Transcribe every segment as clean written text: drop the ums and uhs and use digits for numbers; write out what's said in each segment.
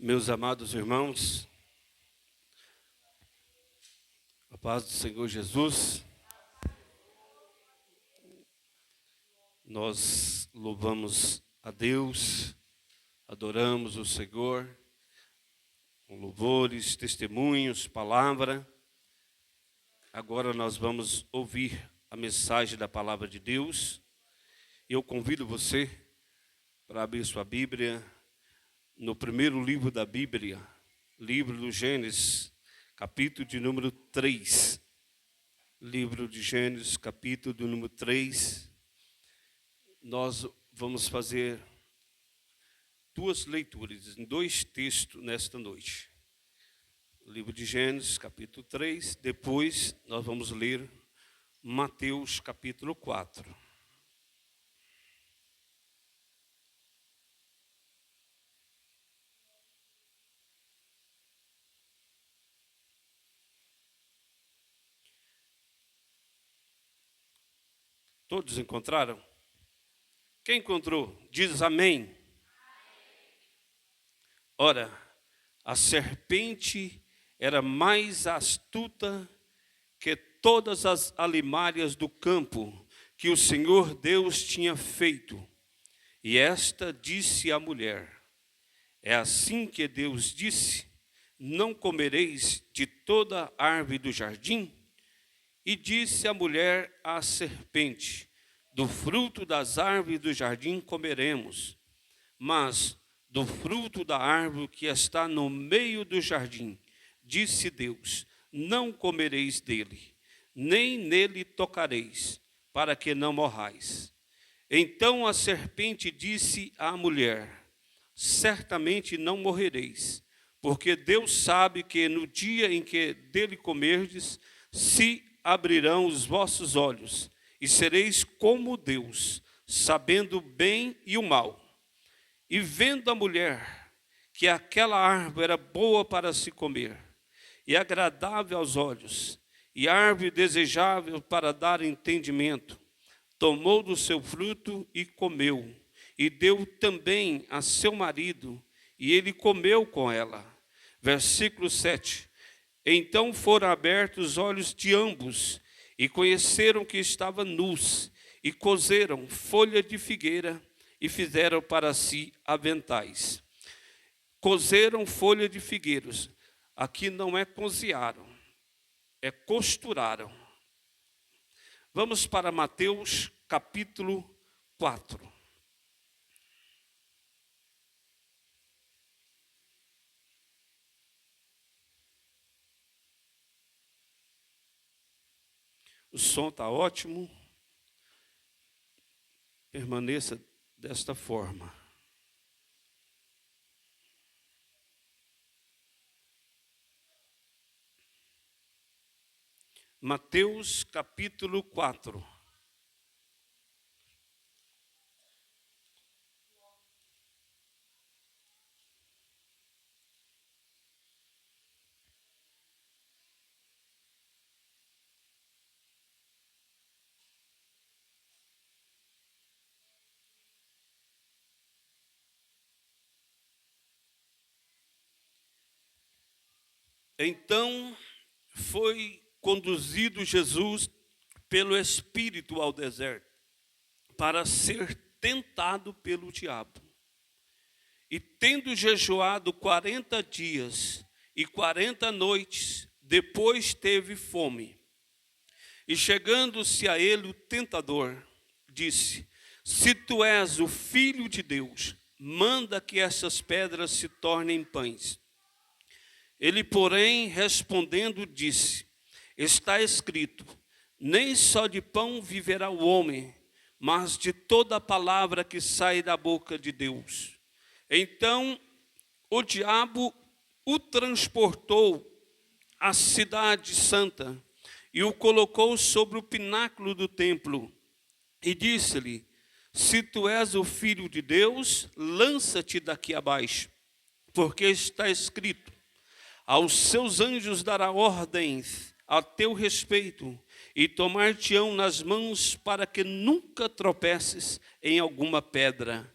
Meus amados irmãos, a paz do Senhor Jesus, nós louvamos a Deus, adoramos o Senhor, com louvores, testemunhos, palavra. Agora nós vamos ouvir a mensagem da palavra de Deus. Eu convido você para abrir sua Bíblia no primeiro livro da Bíblia, livro do Gênesis, capítulo de número 3. Livro de Gênesis, capítulo de número 3. Nós vamos fazer duas leituras, em dois textos nesta noite. Livro de Gênesis, capítulo 3. Depois nós vamos ler Mateus, capítulo 4. Todos encontraram? Quem encontrou? Diz amém. Ora, a serpente era mais astuta que todas as alimárias do campo que o Senhor Deus tinha feito. E esta disse à mulher: é assim que Deus disse: não comereis de toda árvore do jardim? E disse a mulher à serpente: do fruto das árvores do jardim comeremos, mas do fruto da árvore que está no meio do jardim, disse Deus: não comereis dele, nem nele tocareis, para que não morrais. Então a serpente disse à mulher: certamente não morrereis, porque Deus sabe que no dia em que dele comerdes, se abrirão os vossos olhos, e sereis como Deus, sabendo o bem e o mal. E vendo a mulher que aquela árvore era boa para se comer, e agradável aos olhos, e árvore desejável para dar entendimento, tomou do seu fruto e comeu, e deu também a seu marido, e ele comeu com ela. Versículo 7. Então foram abertos os olhos de ambos, e conheceram que estavam nus, e coseram folha de figueira, e fizeram para si aventais. Coseram folha de figueiros. Aqui não é cozearam, é costuraram. Vamos para Mateus capítulo 4. O som está ótimo. Permaneça desta forma. Mateus capítulo 4. Então foi conduzido Jesus pelo Espírito ao deserto, para ser tentado pelo diabo. E tendo jejuado 40 dias e 40 noites, depois teve fome. E chegando-se a ele o tentador, disse: se tu és o Filho de Deus, manda que essas pedras se tornem pães. Ele, porém, respondendo, disse: está escrito, nem só de pão viverá o homem, mas de toda a palavra que sai da boca de Deus. Então o diabo o transportou à cidade santa e o colocou sobre o pináculo do templo e disse-lhe: se tu és o Filho de Deus, lança-te daqui abaixo, porque está escrito: aos seus anjos dará ordens a teu respeito, e tomar-te-ão nas mãos para que nunca tropeces em alguma pedra.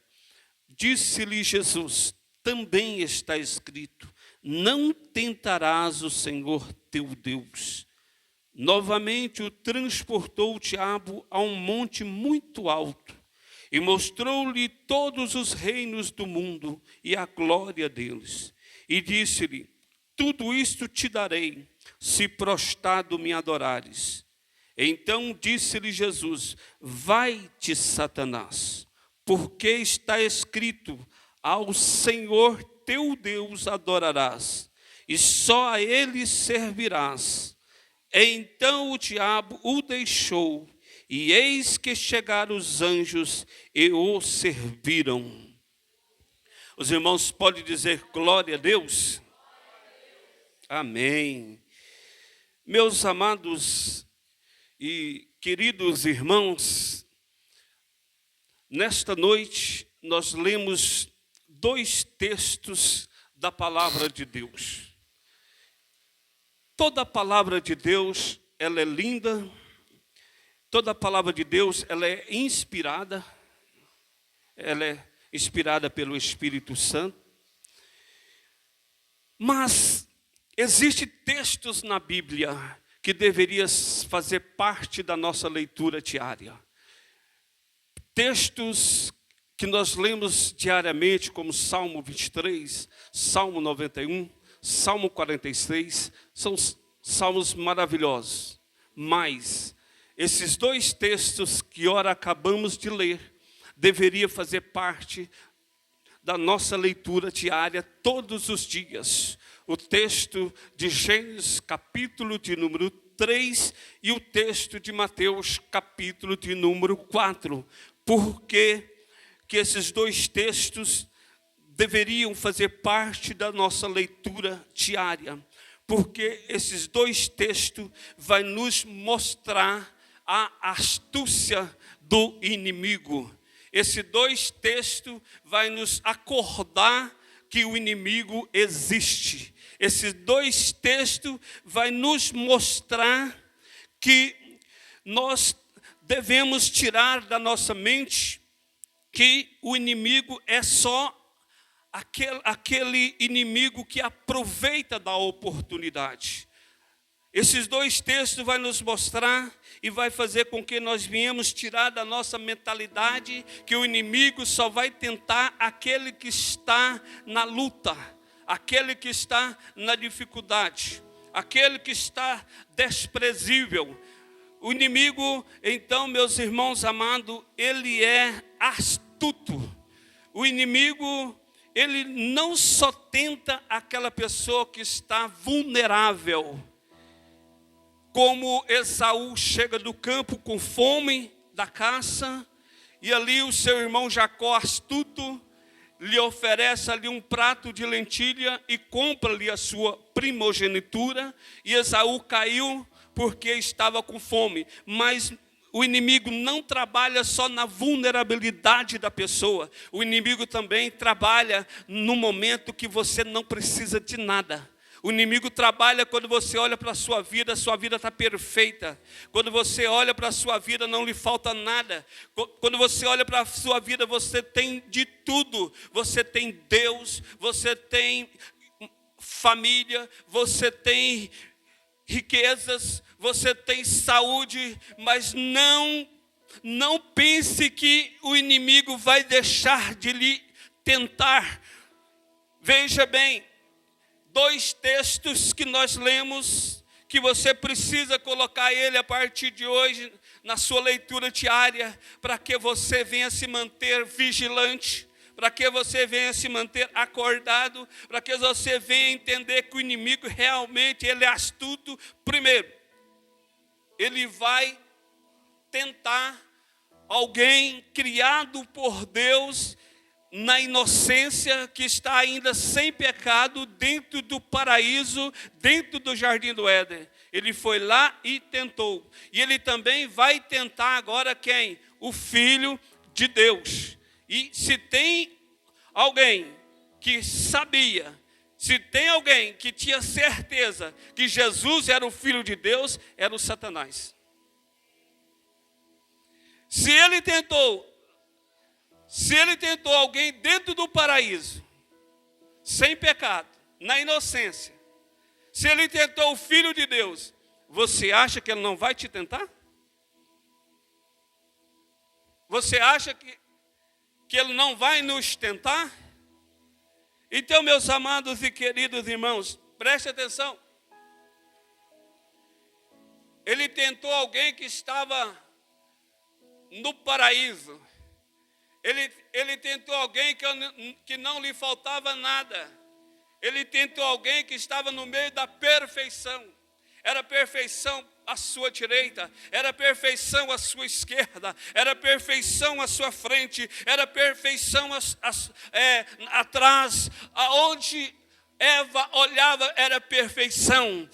Disse-lhe Jesus: também está escrito: não tentarás o Senhor teu Deus. Novamente o transportou o diabo a um monte muito alto e mostrou-lhe todos os reinos do mundo e a glória deles. E disse-lhe: tudo isto te darei, se prostrado me adorares. Então disse-lhe Jesus: vai-te, Satanás, porque está escrito: ao Senhor teu Deus adorarás, e só a ele servirás. Então o diabo o deixou, e eis que chegaram os anjos e o serviram. Os irmãos podem dizer glória a Deus? Amém. Meus amados e queridos irmãos, nesta noite nós lemos 2 textos da palavra de Deus. Toda a palavra de Deus, ela é linda. Toda a palavra de Deus, ela é inspirada. Ela é inspirada pelo Espírito Santo. Mas existem textos na Bíblia que deveriam fazer parte da nossa leitura diária. Textos que nós lemos diariamente, como Salmo 23, Salmo 91, Salmo 46, são salmos maravilhosos. Mas esses 2 textos que ora acabamos de ler, deveriam fazer parte da nossa leitura diária todos os dias. O texto de Gênesis, capítulo de número 3, e o texto de Mateus, capítulo de número 4. Por que esses 2 textos deveriam fazer parte da nossa leitura diária? Porque esses 2 textos vão nos mostrar a astúcia do inimigo. Esses 2 textos vão nos acordar que o inimigo existe. Esses 2 textos vão nos mostrar que nós devemos tirar da nossa mente que o inimigo é só aquele inimigo que aproveita da oportunidade. Esses 2 textos vão nos mostrar e vai fazer com que nós venhamos tirar da nossa mentalidade que o inimigo só vai tentar aquele que está na luta, aquele que está na dificuldade, aquele que está desprezível. O inimigo, então, meus irmãos amados, ele é astuto. O inimigo, ele não só tenta aquela pessoa que está vulnerável, como Esaú chega do campo com fome da caça, e ali o seu irmão Jacó, astuto, lhe oferece ali um prato de lentilha e compra-lhe a sua primogenitura, e Esaú caiu porque estava com fome. Mas o inimigo não trabalha só na vulnerabilidade da pessoa, o inimigo também trabalha no momento que você não precisa de nada. O inimigo trabalha quando você olha para a sua vida está perfeita. Quando você olha para a sua vida, não lhe falta nada. Quando você olha para a sua vida, você tem de tudo. Você tem Deus, você tem família, você tem riquezas, você tem saúde, mas não pense que o inimigo vai deixar de lhe tentar. Veja bem, 2 textos que nós lemos, que você precisa colocar ele a partir de hoje na sua leitura diária, para que você venha se manter vigilante, para que você venha se manter acordado, para que você venha entender que o inimigo realmente ele é astuto. Primeiro, ele vai tentar alguém criado por Deus na inocência, que está ainda sem pecado, dentro do paraíso, dentro do jardim do Éden. Ele foi lá e tentou. E ele também vai tentar agora quem? O Filho de Deus. E se tem alguém que sabia, se tem alguém que tinha certeza que Jesus era o Filho de Deus, era o Satanás. Se ele tentou alguém dentro do paraíso, sem pecado, na inocência, se ele tentou o Filho de Deus, você acha que ele não vai te tentar? Você acha que ele não vai nos tentar? Então, meus amados e queridos irmãos, preste atenção. Ele tentou alguém que estava no paraíso. Ele tentou alguém que não lhe faltava nada. Ele tentou alguém que estava no meio da perfeição. Era perfeição à sua direita, era perfeição à sua esquerda, era perfeição à sua frente, era perfeição atrás, aonde Eva olhava era perfeição.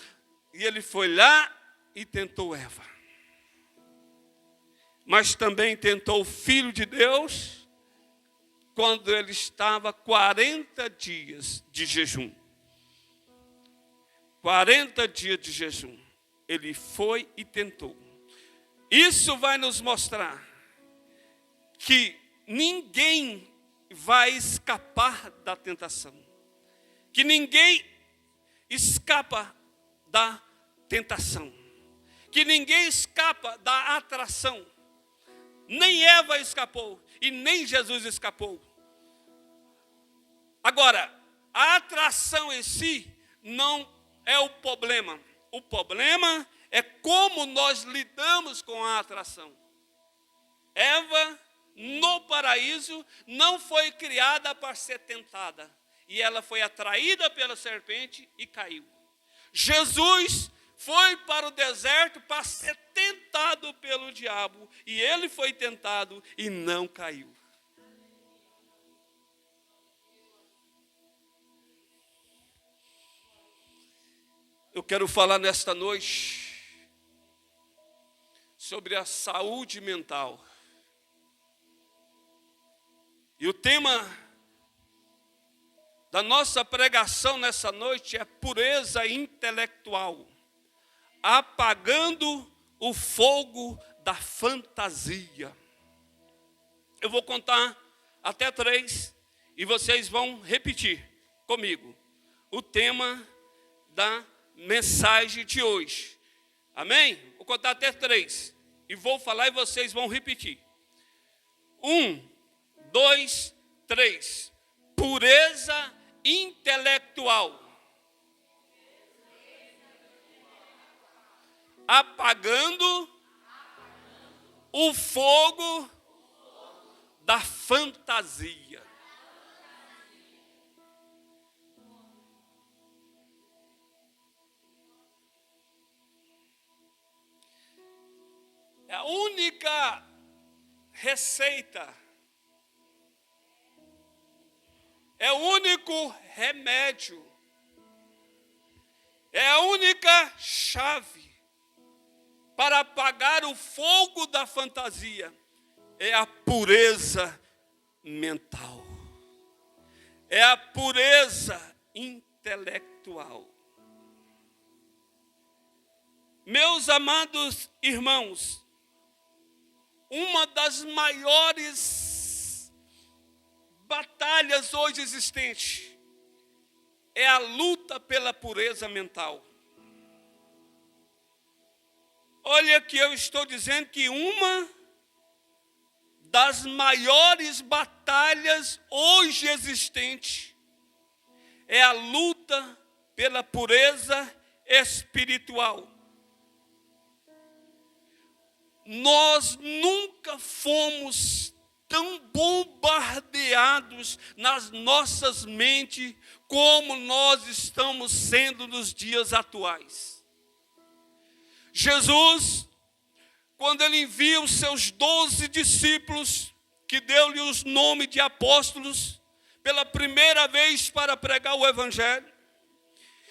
E ele foi lá e tentou Eva. Mas também tentou o Filho de Deus, quando ele estava 40 dias de jejum. 40 dias de jejum. Ele foi e tentou. Isso vai nos mostrar que ninguém vai escapar da tentação. Que ninguém escapa da tentação. Que ninguém escapa da atração. Nem Eva escapou e nem Jesus escapou. Agora, a atração em si não é o problema. O problema é como nós lidamos com a atração. Eva, no paraíso, não foi criada para ser tentada. E ela foi atraída pela serpente e caiu. Jesus foi para o deserto para ser tentado pelo diabo. E ele foi tentado e não caiu. Eu quero falar nesta noite sobre a saúde mental. E o tema da nossa pregação nessa noite é pureza intelectual, apagando o fogo da fantasia. Eu vou contar até 3 e vocês vão repetir comigo o tema da mensagem de hoje. Amém? Vou contar até 3 e vou falar e vocês vão repetir. 1, 2, 3. Pureza intelectual, apagando o fogo da fantasia. É a única receita, é o único remédio, é a única chave para apagar o fogo da fantasia. É a pureza mental, é a pureza intelectual. Meus amados irmãos, uma das maiores batalhas hoje existentes é a luta pela pureza mental. Olha que eu estou dizendo que uma das maiores batalhas hoje existentes é a luta pela pureza espiritual. Nós nunca fomos tão bombardeados nas nossas mentes como nós estamos sendo nos dias atuais. Jesus, quando ele envia os seus 12 discípulos, que deu-lhe os nomes de apóstolos, pela primeira vez para pregar o evangelho,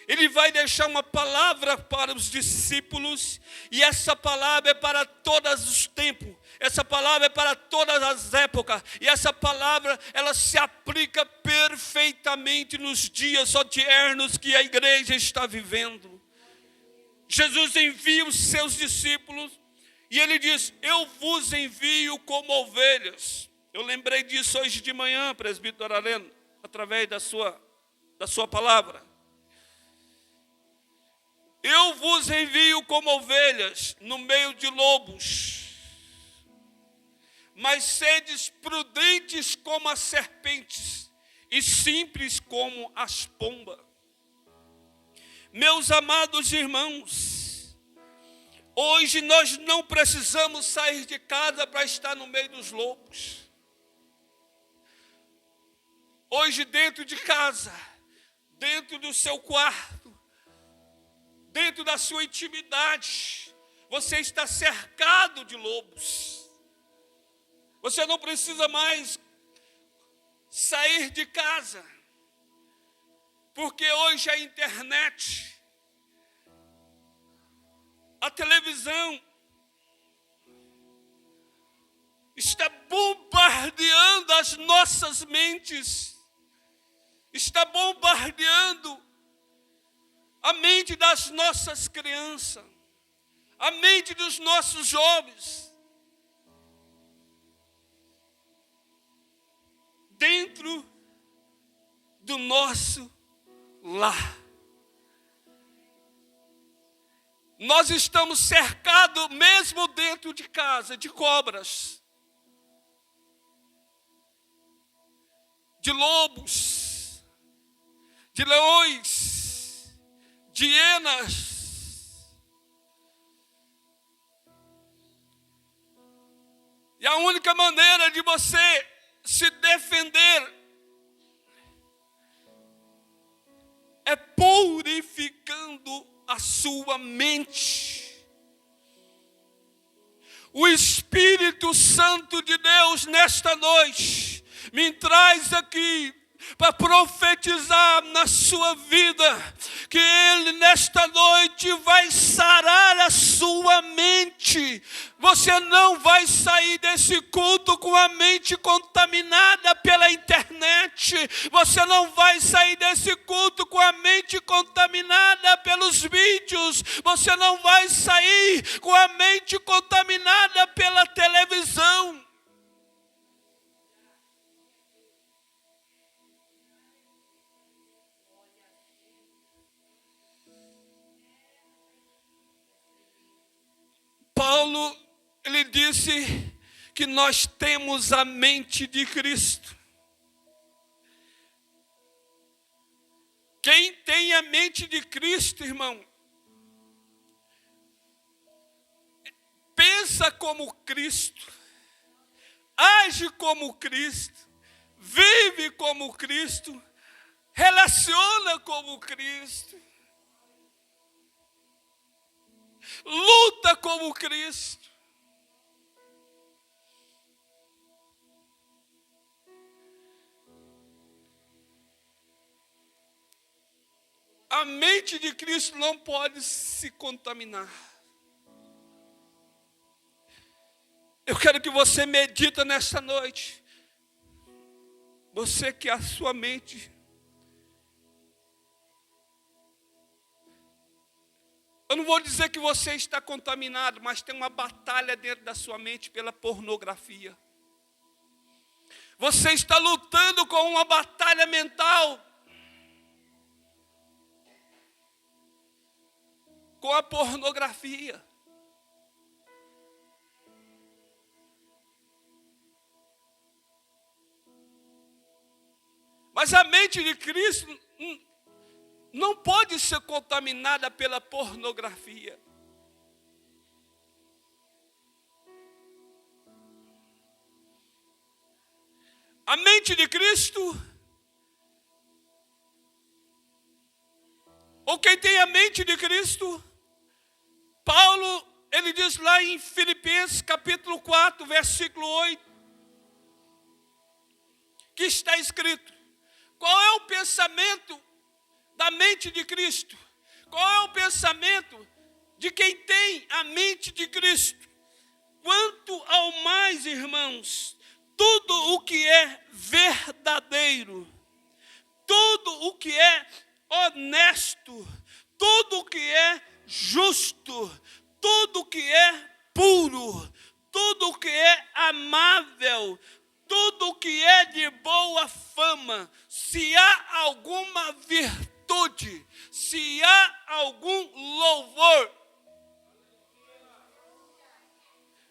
ele vai deixar uma palavra para os discípulos, e essa palavra é para todos os tempos, essa palavra é para todas as épocas, e essa palavra, ela se aplica perfeitamente nos dias odiernos que a igreja está vivendo. Jesus envia os seus discípulos, e ele diz: eu vos envio como ovelhas. Eu lembrei disso hoje de manhã, presbítero Araleno, através da sua da sua palavra. Eu vos envio como ovelhas no meio de lobos, mas sedes prudentes como as serpentes e simples como as pombas. Meus amados irmãos, hoje nós não precisamos sair de casa para estar no meio dos lobos. Hoje dentro de casa, dentro do seu quarto, dentro da sua intimidade, você está cercado de lobos. Você não precisa mais sair de casa, porque hoje a internet, a televisão, está bombardeando as nossas mentes, está bombardeando a mente das nossas crianças, a mente dos nossos jovens, dentro do nosso lar. Nós estamos cercados, mesmo dentro de casa, de cobras, de lobos, de leões, de hienas. E a única maneira de você se defender é purificando a sua mente. O Espírito Santo de Deus nesta noite me traz aqui para profetizar na sua vida, que Ele nesta noite vai sarar a sua mente. Você não vai sair desse culto com a mente contaminada pela internet. Você não vai sair desse culto com a mente contaminada pelos vídeos. Você não vai sair com a mente contaminada pela televisão. Paulo, ele disse que nós temos a mente de Cristo. Quem tem a mente de Cristo, irmão, pensa como Cristo, age como Cristo, vive como Cristo, relaciona como Cristo, luta como Cristo. A mente de Cristo não pode se contaminar. Eu quero que você medita nesta noite. Você que a sua mente, eu não vou dizer que você está contaminado, mas tem uma batalha dentro da sua mente pela pornografia. Você está lutando com uma batalha mental com a pornografia. Mas a mente de Cristo não pode ser contaminada pela pornografia. A mente de Cristo, ou quem tem a mente de Cristo, Paulo, ele diz lá em Filipenses capítulo 4, versículo 8, que está escrito: qual é o pensamento da mente de Cristo? Qual é o pensamento de quem tem a mente de Cristo? Quanto ao mais, irmãos, tudo o que é verdadeiro, tudo o que é honesto, tudo o que é justo, tudo o que é puro, tudo o que é amável, tudo que é de boa fama, se há alguma virtude, se há algum louvor,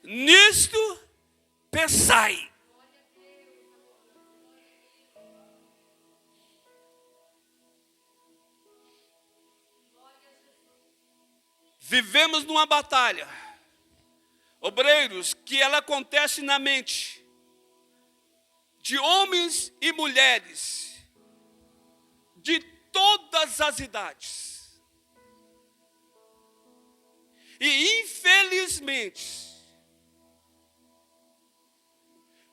nisto pensai. Vivemos numa batalha, obreiros, que ela acontece na mente de homens e mulheres de todas as idades. E infelizmente,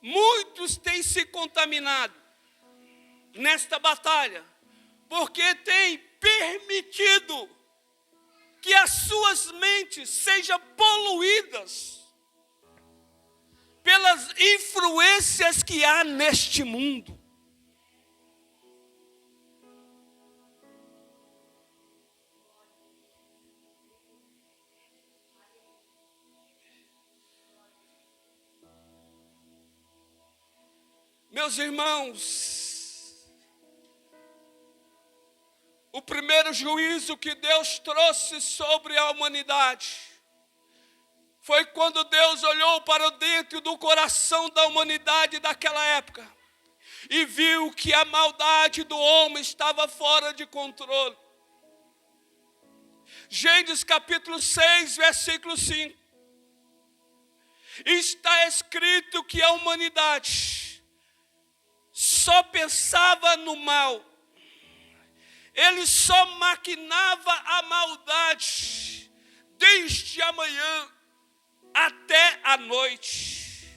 muitos têm se contaminado nesta batalha, porque têm permitido que as suas mentes sejam poluídas pelas influências que há neste mundo. Meus irmãos, o primeiro juízo que Deus trouxe sobre a humanidade foi quando Deus olhou para dentro do coração da humanidade daquela época e viu que a maldade do homem estava fora de controle. Gênesis capítulo 6, versículo 5. Está escrito que a humanidade só pensava no mal. Ele só maquinava a maldade desde a manhã até a noite.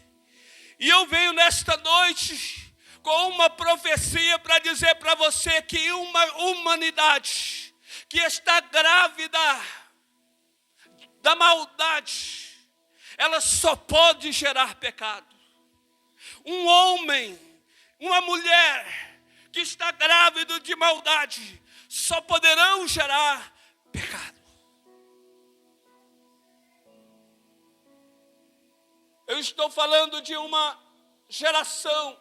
E eu venho nesta noite com uma profecia para dizer para você que uma humanidade que está grávida da maldade, ela só pode gerar pecado. Um homem, uma mulher que está grávido de maldade, só poderão gerar pecado. Eu estou falando de uma geração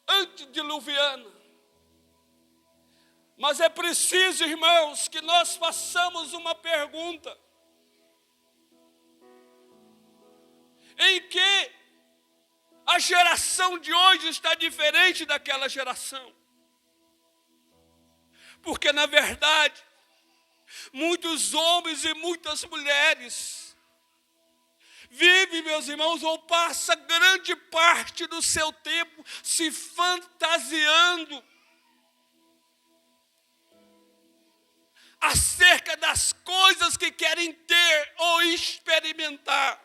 antediluviana. Mas é preciso, irmãos, que nós façamos uma pergunta. Em que a geração de hoje está diferente daquela geração? Porque, na verdade, muitos homens e muitas mulheres vivem, meus irmãos, ou passa grande parte do seu tempo se fantasiando acerca das coisas que querem ter ou experimentar.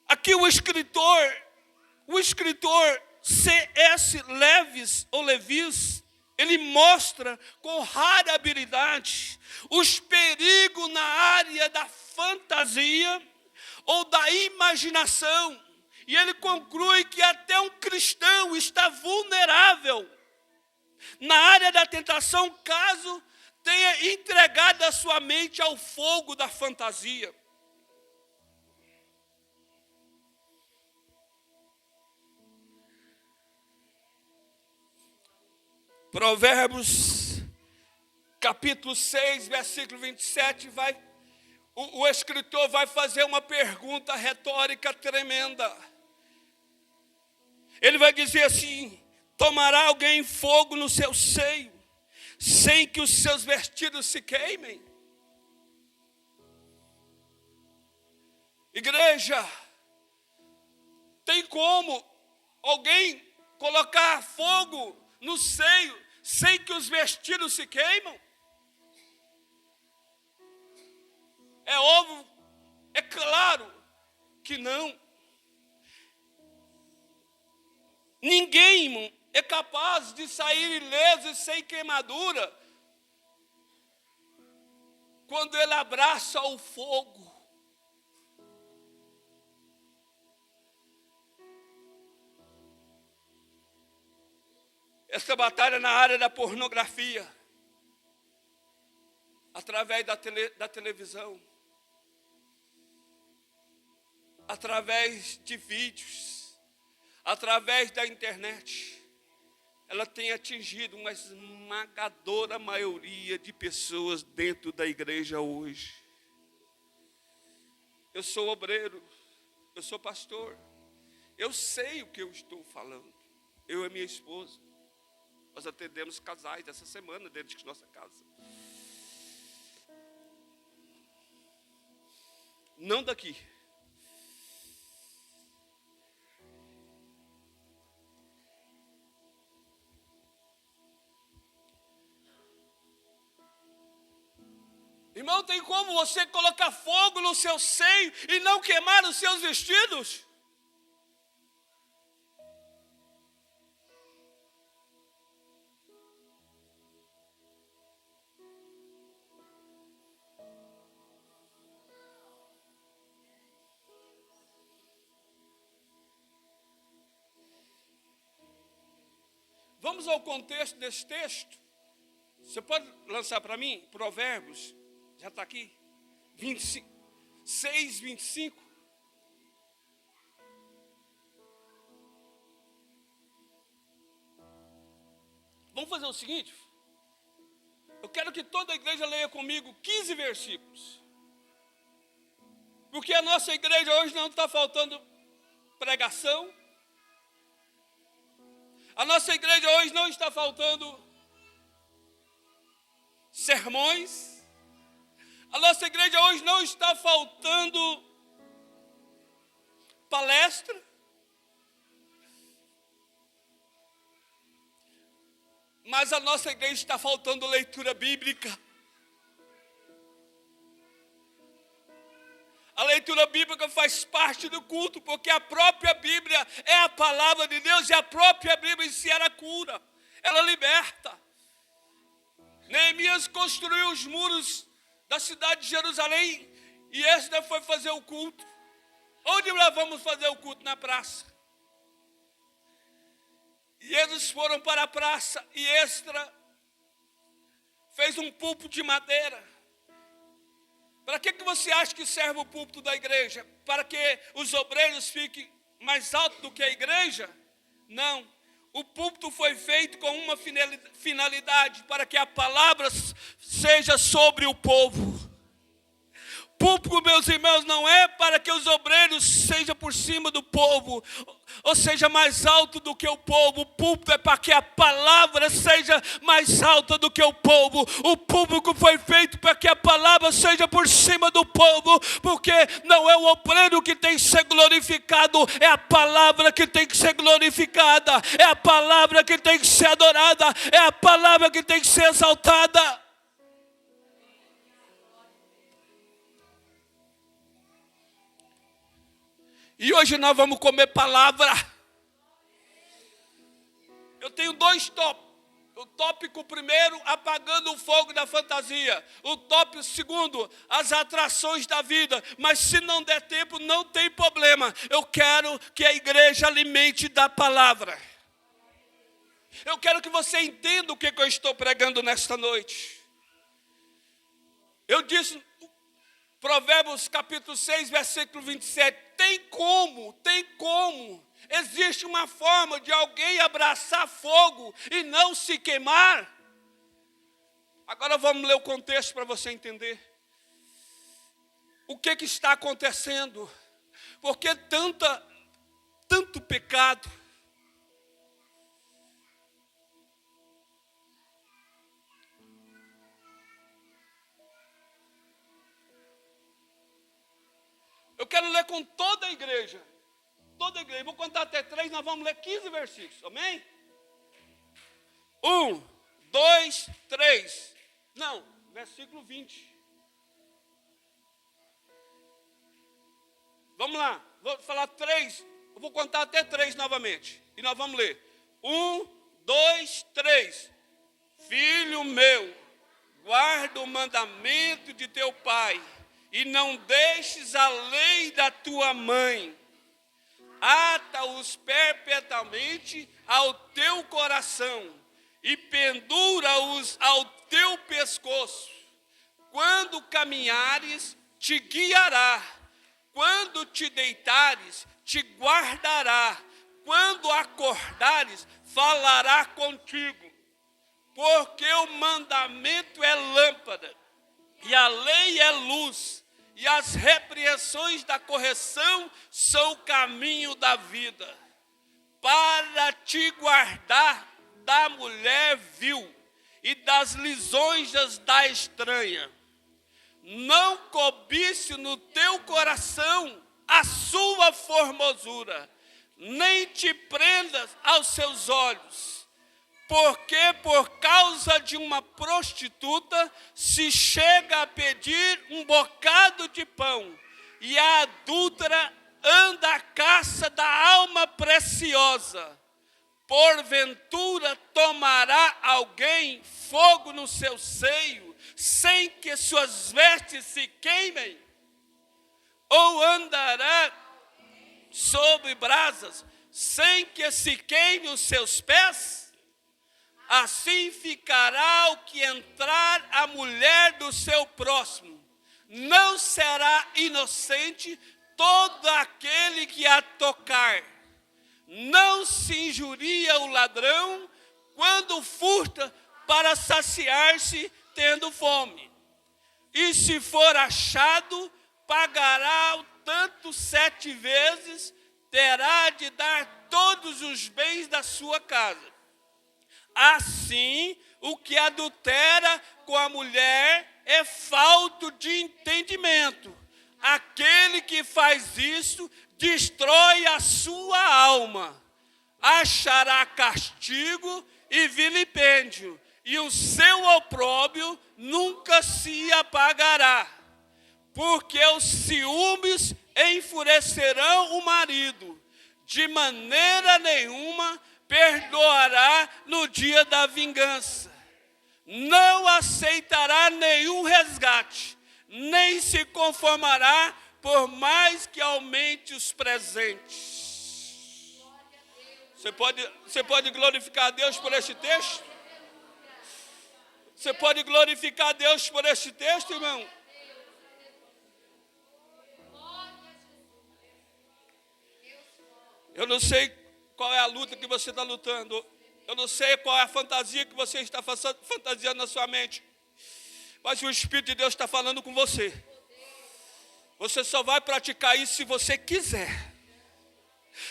Aqui o escritor C.S. Lewis, ele mostra com rara habilidade os perigos na área da fantasia ou da imaginação. E ele conclui que até um cristão está vulnerável na área da tentação, caso tenha entregado a sua mente ao fogo da fantasia. Provérbios, capítulo 6, versículo 27, o escritor vai fazer uma pergunta retórica tremenda. Ele vai dizer assim: tomará alguém fogo no seu seio, sem que os seus vestidos se queimem? Igreja, tem como alguém colocar fogo no seio sem que os vestidos se queimam? É óbvio, é claro que não. Ninguém é capaz de sair ileso e sem queimadura quando ele abraça o fogo. Essa batalha na área da pornografia, através da televisão, através de vídeos, através da internet, ela tem atingido uma esmagadora maioria de pessoas dentro da igreja hoje. Eu sou obreiro, eu sou pastor, eu sei o que eu estou falando. Eu e minha esposa, nós atendemos casais essa semana dentro de nossa casa. Não daqui. Irmão, tem como você colocar fogo no seu seio e não queimar os seus vestidos? Vamos ao contexto desse texto. Você pode lançar para mim? Provérbios, já está aqui. 6, 25. Vamos fazer o seguinte. Eu quero que toda a igreja leia comigo 15 versículos. Porque a nossa igreja hoje não está faltando pregação. A nossa igreja hoje não está faltando sermões. A nossa igreja hoje não está faltando palestra. Mas a nossa igreja está faltando leitura bíblica. A leitura bíblica faz parte do culto, porque a própria Bíblia é a palavra de Deus e a própria Bíblia em si ela cura, ela liberta. Neemias construiu os muros da cidade de Jerusalém e Esdras foi fazer o culto. Onde nós vamos fazer o culto? Na praça. E eles foram para a praça e Esdras fez um púlpito de madeira. Para que você acha que serve o púlpito da igreja? Para que os obreiros fiquem mais altos do que a igreja? Não. O púlpito foi feito com uma finalidade, para que a palavra seja sobre o povo. Púlpito, meus irmãos, não é para que os obreiros sejam por cima do povo, ou seja, mais alto do que o povo. O púlpito é para que a palavra seja mais alta do que o povo. O púlpito foi feito para que a palavra seja por cima do povo, porque não é o obreiro que tem que ser glorificado, é a palavra que tem que ser glorificada, é a palavra que tem que ser adorada, é a palavra que tem que ser exaltada. E hoje nós vamos comer palavra. Eu tenho 2 tópicos. O tópico primeiro, apagando o fogo da fantasia. O tópico segundo, as atrações da vida. Mas se não der tempo, não tem problema. Eu quero que a igreja alimente da palavra. Eu quero que você entenda o que eu estou pregando nesta noite. Eu disse, Provérbios capítulo 6, versículo 27. Tem como. Existe uma forma de alguém abraçar fogo e não se queimar. Agora vamos ler o contexto para você entender. O que está acontecendo? Por que tanto pecado? Eu quero ler com toda a igreja. Toda a igreja. Vou contar até 3, nós vamos ler 15 versículos. Amém? 1, 2, 3. Não, versículo 20. Vamos lá. Vou falar 3. Eu vou contar até 3 novamente. E nós vamos ler. 1, 2, 3. Filho meu, guarda o mandamento de teu pai. E não deixes a lei da tua mãe. Ata-os perpetuamente ao teu coração e pendura-os ao teu pescoço. Quando caminhares, te guiará. Quando te deitares, te guardará. quando acordares, falará contigo, porque o mandamento é lâmpada, e a lei é luz, e as repreensões da correção são o caminho da vida, para te guardar da mulher vil e das lisonjas da estranha. Não cobice no teu coração a sua formosura, nem te prendas aos seus olhos, porque por causa de uma prostituta se chega a pedir um bocado de pão, e a adúltera anda à caça da alma preciosa. Porventura tomará alguém fogo no seu seio, sem que suas vestes se queimem? Ou andará sobre brasas, sem que se queime os seus pés? Assim ficará o que entrar a mulher do seu próximo. Não será inocente todo aquele que a tocar. Não se injuria o ladrão quando furta para saciar-se tendo fome. E se for achado, pagará o tanto 7 vezes, terá de dar todos os bens da sua casa. Assim, o que adultera com a mulher é falto de entendimento. Aquele que faz isso destrói a sua alma, achará castigo e vilipêndio, e o seu opróbrio nunca se apagará, porque os ciúmes enfurecerão o marido, de maneira nenhuma perdoará no dia da vingança, não aceitará nenhum resgate, nem se conformará por mais que aumente os presentes. Você pode glorificar a Deus por este texto? Você pode glorificar a Deus por este texto, irmão? Eu não sei qual é a luta que você está lutando. Eu não sei qual é a fantasia que você está fantasiando na sua mente. Mas o Espírito de Deus está falando com você. Você só vai praticar isso se você quiser.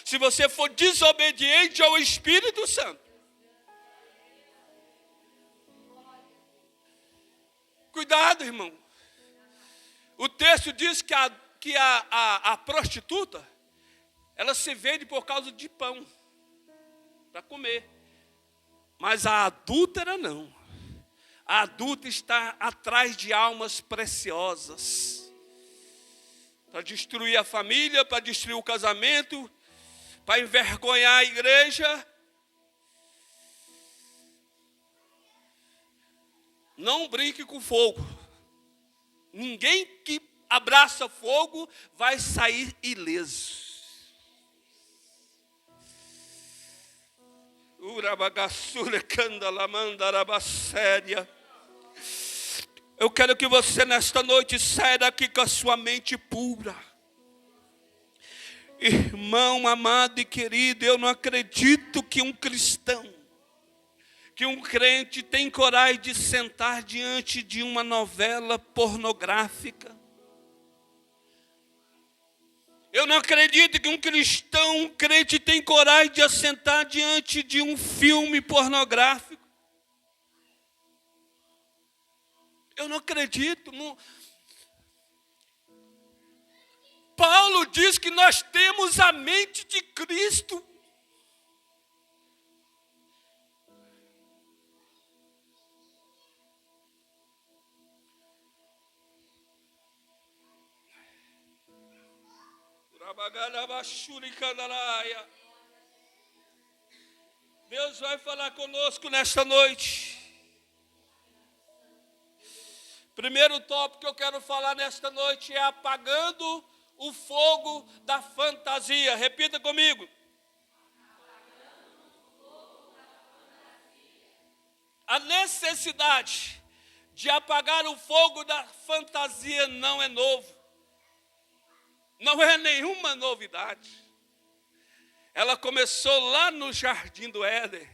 Se você for desobediente ao Espírito Santo. Cuidado, irmão. O texto diz que a prostituta, ela se vende por causa de pão, para comer. Mas a adúltera não. A adúltera está atrás de almas preciosas. Para destruir a família, para destruir o casamento, para envergonhar a igreja. Não brinque com fogo. Ninguém que abraça fogo vai sair ileso. Urabagassura candalamandarabaséria. Eu quero que você nesta noite saia daqui com a sua mente pura. Irmão amado e querido, eu não acredito que um cristão, que um crente tem coragem de sentar diante de uma novela pornográfica. Eu não acredito que um cristão, um crente tem coragem de assentar diante de um filme pornográfico. Eu não acredito. Não. Paulo diz que nós temos a mente de Cristo. Deus vai falar conosco nesta noite. Primeiro tópico que eu quero falar nesta noite é apagando o fogo da fantasia. Repita comigo. A necessidade de apagar o fogo da fantasia não é novo. Não é nenhuma novidade. ela começou lá no jardim do Éden,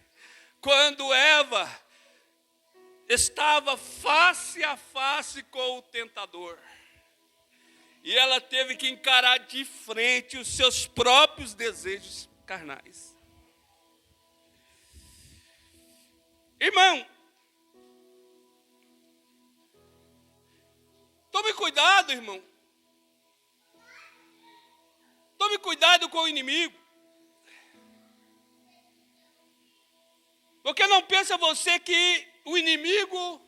quando Eva estava face a face com o tentador. E ela teve que encarar de frente os seus próprios desejos carnais. Irmão, tome cuidado, irmão. Tome cuidado com o inimigo. Porque não pensa você que o inimigo,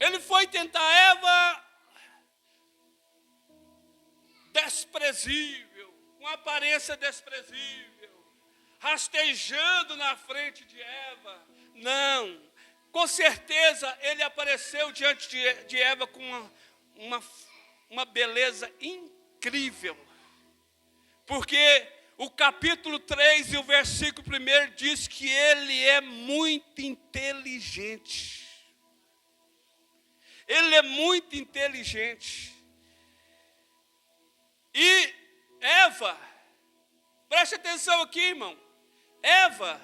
ele foi tentar Eva desprezível, com aparência desprezível, rastejando na frente de Eva. Não, com certeza ele apareceu diante de Eva com uma beleza incrível. Porque o capítulo 3 e o versículo 1 diz que ele é muito inteligente. Ele é muito inteligente. E Eva, preste atenção aqui, irmão. Eva,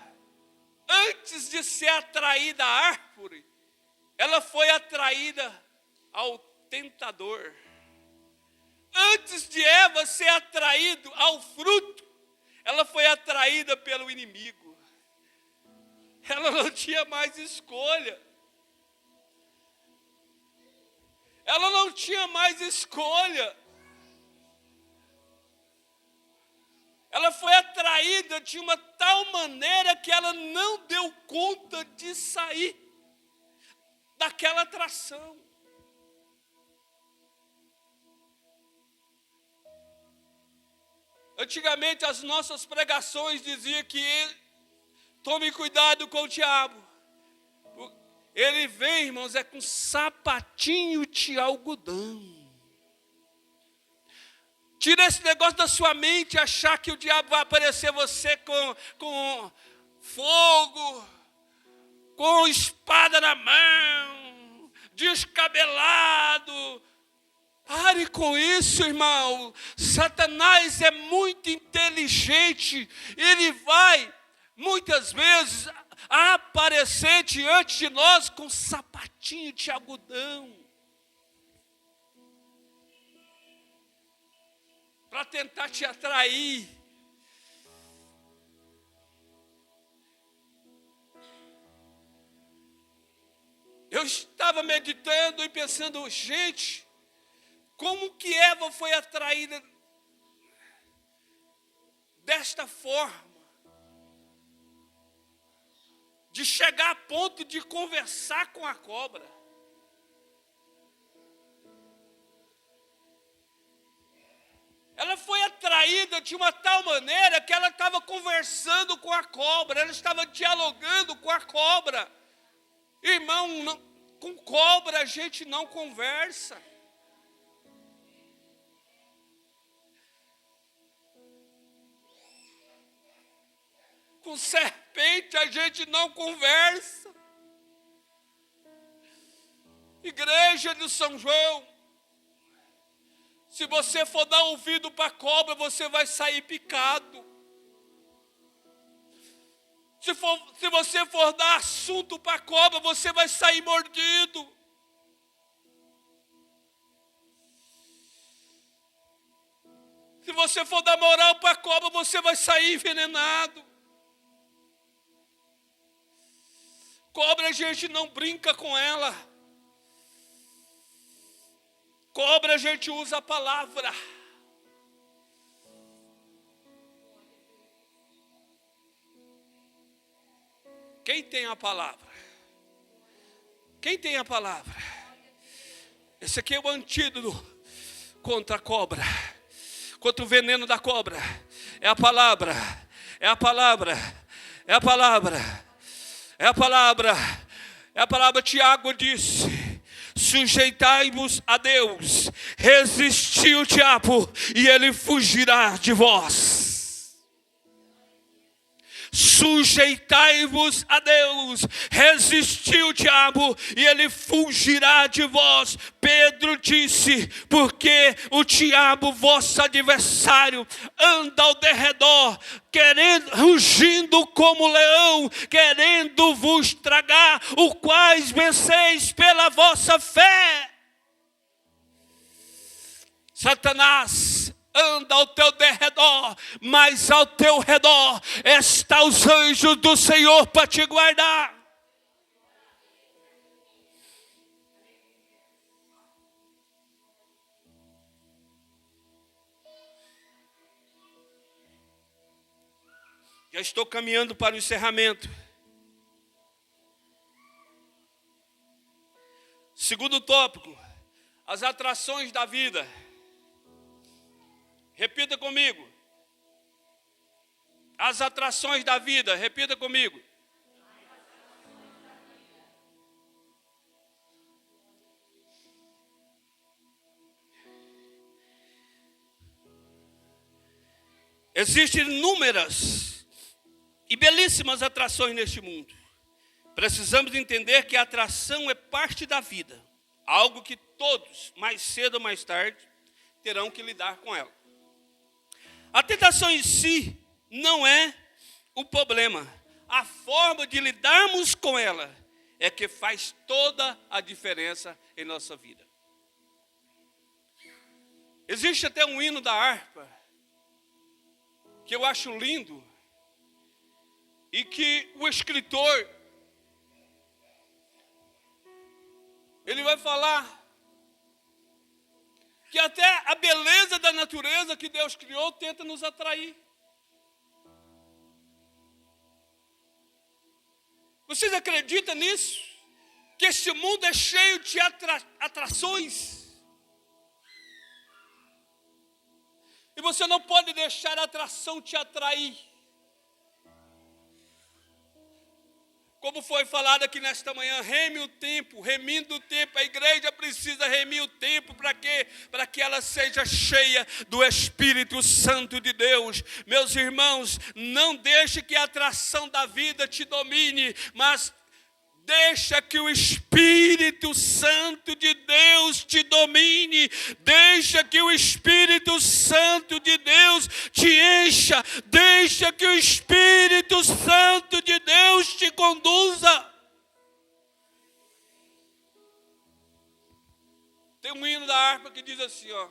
antes de ser atraída à árvore, ela foi atraída ao tentador. Antes de Eva ser atraída ao fruto, ela foi atraída pelo inimigo. Ela não tinha mais escolha. Ela não tinha mais escolha. Ela foi atraída de uma tal maneira que ela não deu conta de sair daquela atração. Antigamente as nossas pregações diziam que tome cuidado com o diabo. Ele vem, irmãos, é com sapatinho de algodão. Tira esse negócio da sua mente, achar que o diabo vai aparecer você com fogo, com espada na mão, descabelado. Pare com isso, irmão. Satanás é muito inteligente. Ele vai, muitas vezes, aparecer diante de nós com sapatinho de algodão. Para tentar te atrair. Eu estava meditando e pensando, gente, como que Eva foi atraída desta forma? De chegar a ponto de conversar com a cobra. Ela foi atraída de uma tal maneira que ela estava conversando com a cobra, ela estava dialogando com a cobra. Irmão, com cobra a gente não conversa. Com serpente a gente não conversa. Igreja de São João, se você for dar ouvido para a cobra, você vai sair picado. Se você for dar assunto para a cobra, você vai sair mordido. Se você for dar moral para a cobra, você vai sair envenenado. Cobra a gente não brinca com ela. Cobra a gente usa a palavra. Quem tem a palavra? Quem tem a palavra? Esse aqui é o antídoto contra a cobra, contra o veneno da cobra. É a palavra, é a palavra, é a palavra, é a palavra, é a palavra. Tiago disse: sujeitai-vos a Deus, resisti o diabo e ele fugirá de vós. Sujeitai-vos a Deus, resistiu o diabo e ele fugirá de vós. Pedro disse, porque o diabo, vosso adversário, anda ao derredor, rugindo como leão, querendo vos tragar, o quais venceis pela vossa fé. Satanás anda ao teu derredor, mas ao teu redor estão os anjos do Senhor para te guardar. Já estou caminhando para o encerramento. Segundo tópico, as atrações da vida. Repita comigo. As atrações da vida. Repita comigo. Existem inúmeras e belíssimas atrações neste mundo. Precisamos entender que a atração é parte da vida. Algo que todos, mais cedo ou mais tarde, terão que lidar com ela. A tentação em si não é o problema. A forma de lidarmos com ela é que faz toda a diferença em nossa vida. Existe até um hino da harpa que eu acho lindo e que o escritor ele vai falar que até a beleza da natureza que Deus criou tenta nos atrair. Vocês acreditam nisso? Que este mundo é cheio de atrações. E você não pode deixar a atração te atrair. Como foi falado aqui nesta manhã, reme o tempo, remindo o tempo. A igreja precisa remir o tempo para quê? Para que ela seja cheia do Espírito Santo de Deus. Meus irmãos, não deixe que a atração da vida te domine, mas deixa que o Espírito Santo de Deus te domine. Deixa que o Espírito Santo de Deus te encha. Deixa que o Espírito Santo de Deus te conduza. Tem um hino da harpa que diz assim, ó.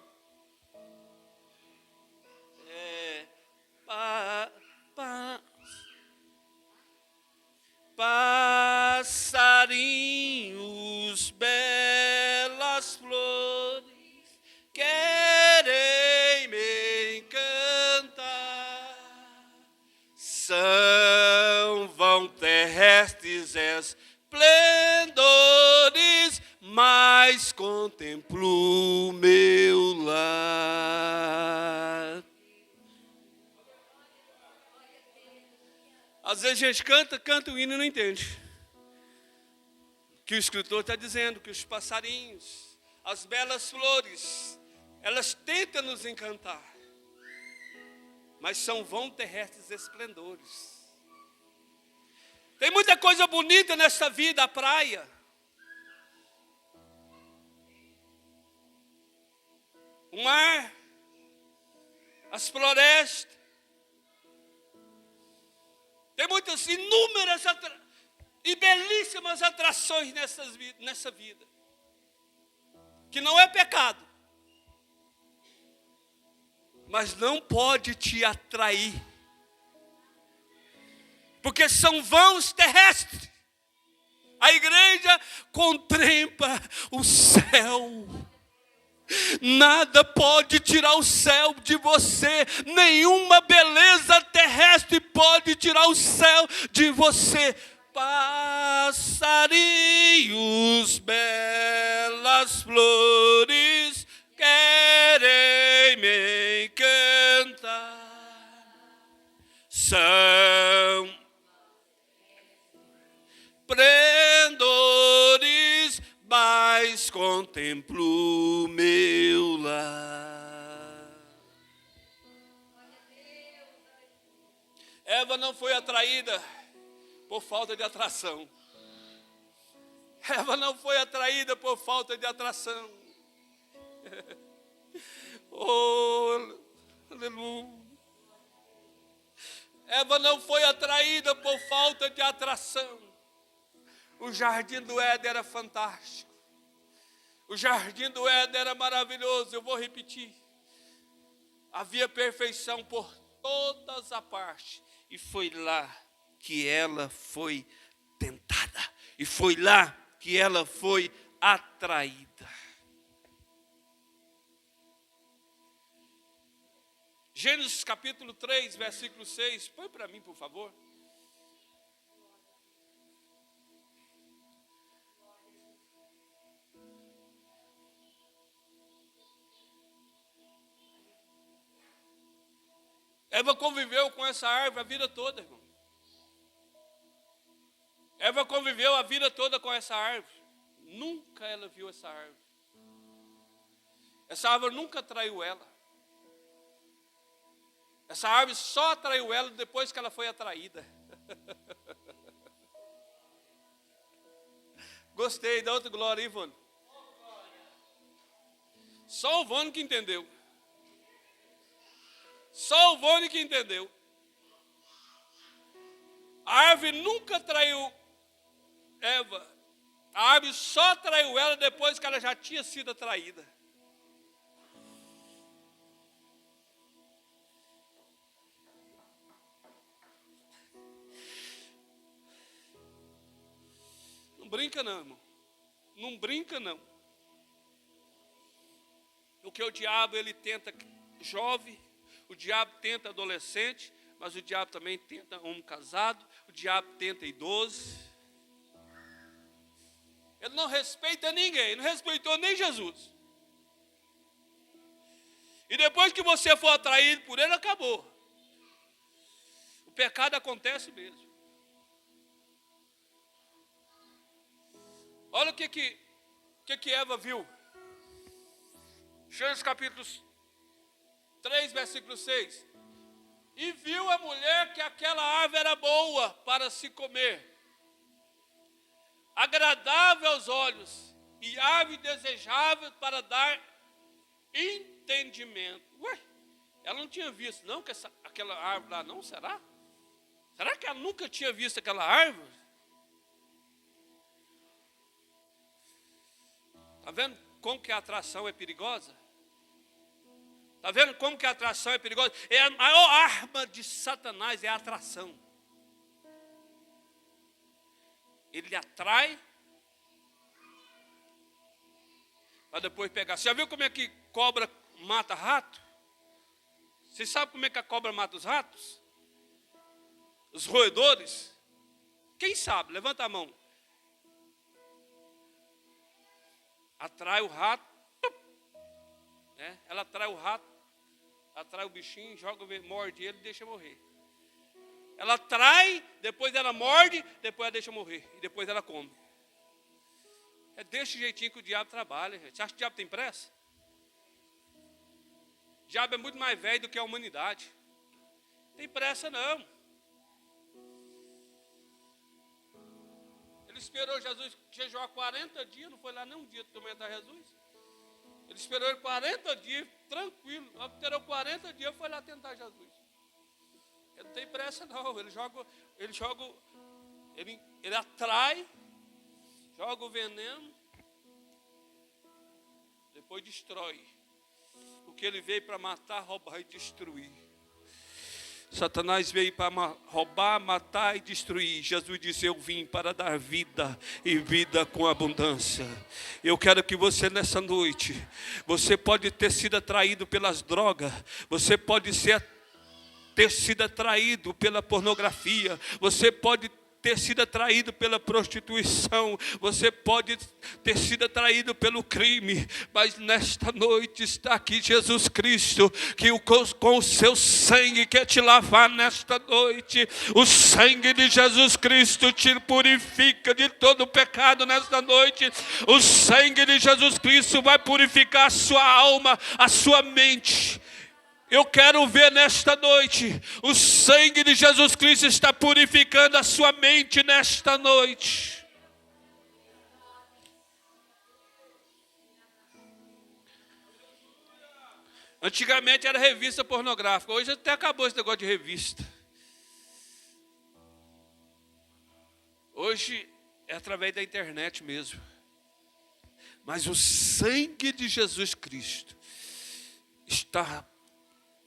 Passarinhos, belas flores, querem me encantar. São vão terrestres esplendores, mas contemplo meu lar. Às vezes a gente canta o hino e não entende. Que o escritor está dizendo que os passarinhos, as belas flores, elas tentam nos encantar, mas são vão terrestres esplendores. Tem muita coisa bonita nessa vida, a praia. O mar, as florestas. Tem muitas, inúmeras e belíssimas atrações nessa vida. Que não é pecado. Mas não pode te atrair. Porque são vãos terrestres. A igreja contempla o céu. Nada pode tirar o céu de você. Nenhuma beleza terrestre pode tirar o céu de você. Passarinhos, belas flores, querem me encantar. São esplendores, mas contemplo meu lar. É Eva não foi atraída por falta de atração. Eva não foi atraída por falta de atração. Oh, aleluia. Eva não foi atraída por falta de atração. O jardim do Éden era fantástico. O jardim do Éden era maravilhoso. Eu vou repetir. Havia perfeição por todas as partes. E foi lá que ela foi tentada. E foi lá que ela foi atraída. Gênesis capítulo 3, versículo 6. Põe para mim, por favor. Eva conviveu com essa árvore a vida toda, irmão. Eva conviveu a vida toda com essa árvore. Nunca ela viu essa árvore. Essa árvore nunca atraiu ela. Essa árvore só atraiu ela depois que ela foi atraída. Gostei, dá outra glória aí, Ivone. Só o Ivone que entendeu. Só o Ivone que entendeu. A árvore nunca atraiu Eva. A árvore só atraiu ela depois que ela já tinha sido atraída. Não brinca não, irmão. Não brinca não. Porque o diabo, ele tenta jovem, o diabo tenta adolescente, mas o diabo também tenta homem casado, o diabo tenta idoso. Ele não respeita ninguém, não respeitou nem Jesus. E depois que você for atraído por ele, acabou. O pecado acontece mesmo. Olha o que Eva viu. Gênesis capítulo 3, versículo 6. E viu a mulher que aquela árvore era boa para se comer, agradável aos olhos, e árvore desejável para dar entendimento. Ué, ela não tinha visto não que aquela árvore lá não, será? Será que ela nunca tinha visto aquela árvore? Está vendo como que a atração é perigosa? Está vendo como que a atração é perigosa? É a maior arma de Satanás, é a atração. Ele atrai para depois pegar. Você já viu como é que cobra mata rato? Você sabe como é que a cobra mata os ratos? Os roedores? Quem sabe? Levanta a mão. Atrai o rato, né? Ela atrai o rato, atrai o bichinho, joga, morde ele e deixa morrer. Ela atrai, depois ela morde, depois ela deixa morrer, e depois ela come. É desse jeitinho que o diabo trabalha, gente. Você acha que o diabo tem pressa? O diabo é muito mais velho do que a humanidade. Não tem pressa não. Ele esperou Jesus jejuar 40 dias, não foi lá nem um dia tormentar Jesus. Ele esperou ele 40 dias, tranquilo. Esperou 40 dias, foi lá tentar Jesus. Ele não tem pressa não, ele atrai, joga o veneno, depois destrói. Porque ele veio para matar, roubar e destruir. Satanás veio para roubar, matar e destruir. Jesus disse: eu vim para dar vida e vida com abundância. Eu quero que você nessa noite, você pode ter sido atraído pelas drogas, você pode ter sido atraído pela pornografia, você pode ter sido atraído pela prostituição, você pode ter sido atraído pelo crime, mas nesta noite está aqui Jesus Cristo, que com o seu sangue quer te lavar nesta noite. O sangue de Jesus Cristo te purifica de todo pecado nesta noite. O sangue de Jesus Cristo vai purificar a sua alma, a sua mente. Eu quero ver nesta noite, o sangue de Jesus Cristo está purificando a sua mente nesta noite. Antigamente era revista pornográfica, hoje até acabou esse negócio de revista. Hoje é através da internet mesmo. Mas o sangue de Jesus Cristo está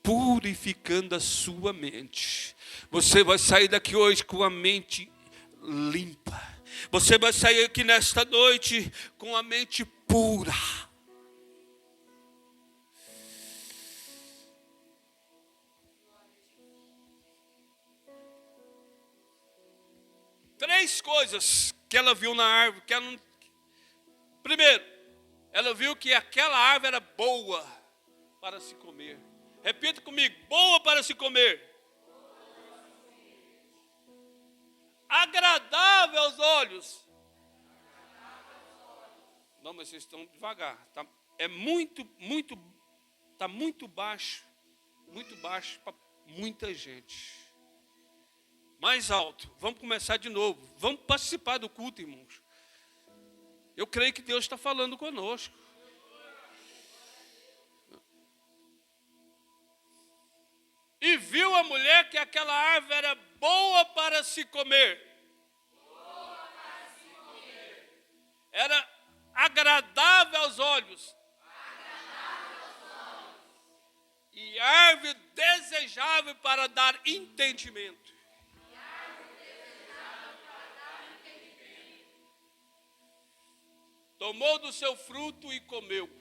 purificando a sua mente. Você vai sair daqui hoje com a mente limpa. Você vai sair aqui nesta noite com a mente pura. Três coisas que ela viu na árvore. Primeiro, ela viu que aquela árvore era boa para se comer. Repita comigo, boa para se comer. Agradável aos olhos. Não, mas vocês estão devagar. Está muito baixo para muita gente. Mais alto. Vamos começar de novo. Vamos participar do culto, irmãos. Eu creio que Deus está falando conosco. E viu a mulher que aquela árvore era boa para se comer. Era agradável aos olhos. E árvore desejável para dar entendimento. Tomou do seu fruto e comeu.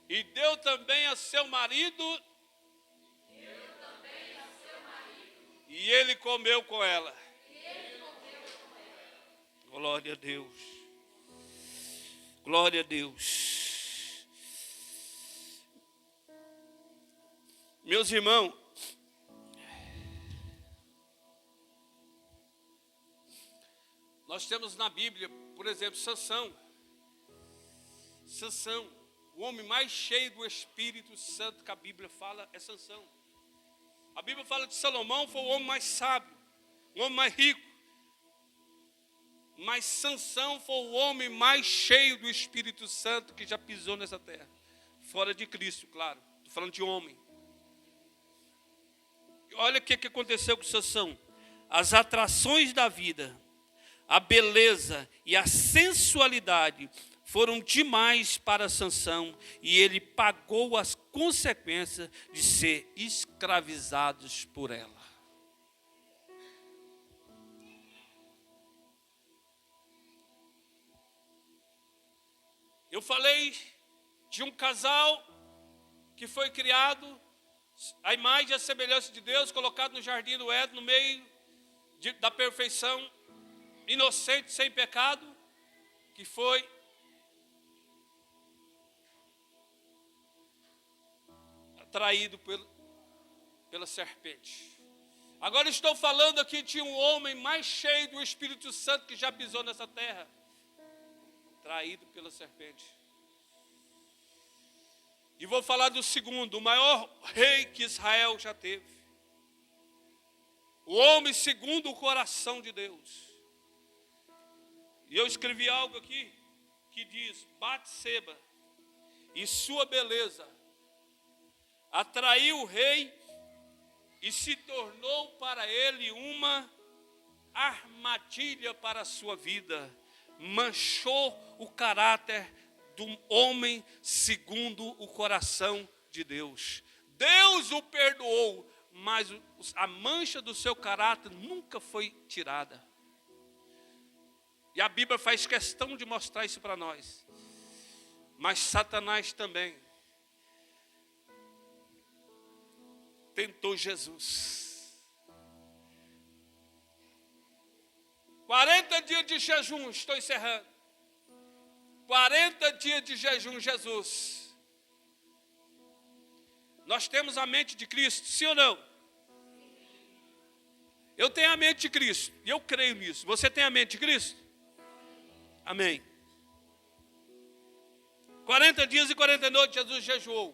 E deu também a seu marido. E ele comeu com ela. Glória a Deus. Glória a Deus. Meus irmãos, nós temos na Bíblia, por exemplo, Sansão. Sansão, o homem mais cheio do Espírito Santo que a Bíblia fala é Sansão. A Bíblia fala que Salomão foi o homem mais sábio, o homem mais rico. Mas Sansão foi o homem mais cheio do Espírito Santo que já pisou nessa terra. Fora de Cristo, claro. Estou falando de homem. Olha o que aconteceu com Sansão. As atrações da vida, a beleza e a sensualidade foram demais para Sansão e ele pagou as consequências de ser escravizados por ela. Eu falei de um casal que foi criado à imagem e à semelhança de Deus, colocado no jardim do Éden, no meio da perfeição, inocente, sem pecado, que foi atraído pela serpente. Agora estou falando aqui de um homem mais cheio do Espírito Santo que já pisou nessa terra, traído pela serpente. E vou falar do segundo, o maior rei que Israel já teve. O homem segundo o coração de Deus. E eu escrevi algo aqui que diz: Batseba e sua beleza atraiu o rei e se tornou para ele uma armadilha para a sua vida. Manchou o caráter do homem segundo o coração de Deus. Deus o perdoou, mas a mancha do seu caráter nunca foi tirada. E a Bíblia faz questão de mostrar isso para nós. Mas Satanás também tentou Jesus. 40 dias de jejum, estou encerrando. 40 dias de jejum, Jesus. Nós temos a mente de Cristo, sim ou não? Eu tenho a mente de Cristo, e eu creio nisso. Você tem a mente de Cristo? Amém. 40 dias e 40 noites Jesus jejuou.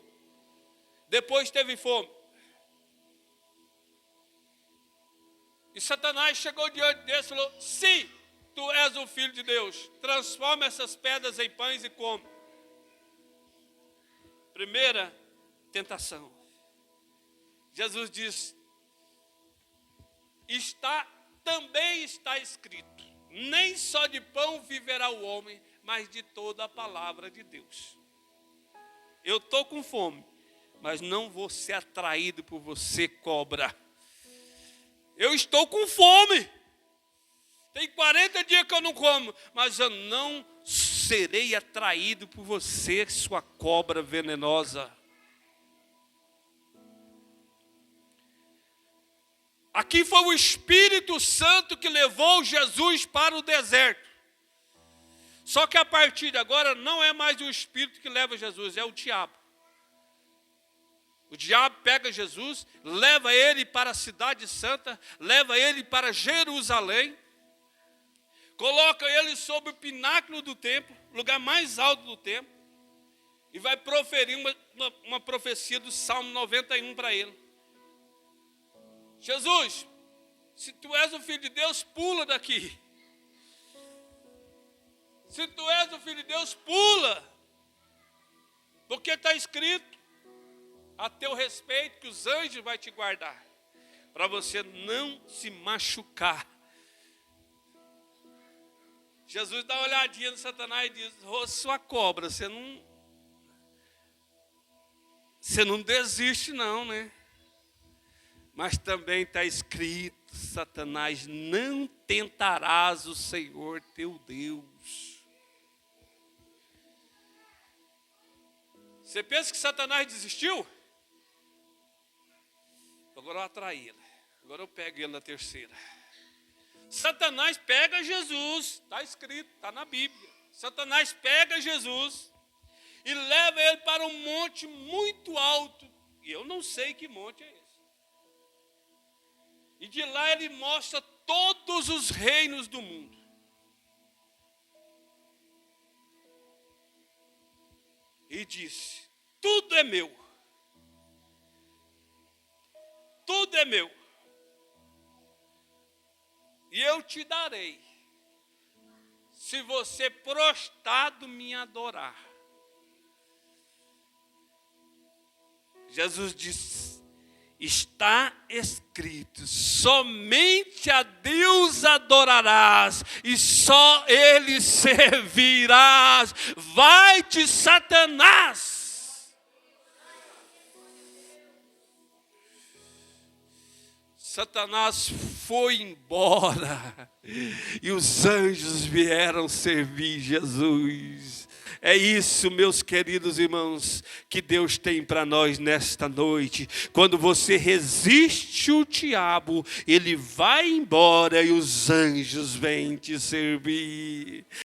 Depois teve fome. E Satanás chegou diante dele e falou: se tu és o Filho de Deus, transforma essas pedras em pães e come. Primeira tentação. Jesus diz: também está escrito, nem só de pão viverá o homem, mas de toda a palavra de Deus. Eu estou com fome, mas não vou ser atraído por você, cobra. Eu estou com fome. Tem 40 dias que eu não como, mas eu não serei atraído por você, sua cobra venenosa. Aqui foi o Espírito Santo que levou Jesus para o deserto. Só que a partir de agora não é mais o Espírito que leva Jesus, é o diabo. O diabo pega Jesus, leva ele para a cidade santa, leva ele para Jerusalém, coloca ele sobre o pináculo do templo, lugar mais alto do templo, e vai proferir uma profecia do Salmo 91 para ele. Jesus, se tu és o Filho de Deus, pula daqui. Se tu és o Filho de Deus, pula. Porque está escrito a teu respeito que os anjos vão te guardar, para você não se machucar. Jesus dá uma olhadinha no Satanás e diz: ô sua cobra, você não desiste não, né? Mas também está escrito: Satanás, não tentarás o Senhor teu Deus. Você pensa que Satanás desistiu? Agora eu atraí ele. Agora eu pego ele na terceira. Satanás pega Jesus, está escrito, está na Bíblia. Satanás pega Jesus e leva ele para um monte muito alto. E eu não sei que monte é esse. E de lá ele mostra todos os reinos do mundo. E disse: tudo é meu. Tudo é meu. E eu te darei, se você prostrado me adorar. Jesus disse: está escrito, somente a Deus adorarás e só Ele servirás. Vai-te, Satanás! Satanás foi embora e os anjos vieram servir Jesus. É isso, meus queridos irmãos, que Deus tem para nós nesta noite. Quando você resiste o diabo, ele vai embora e os anjos vêm te servir.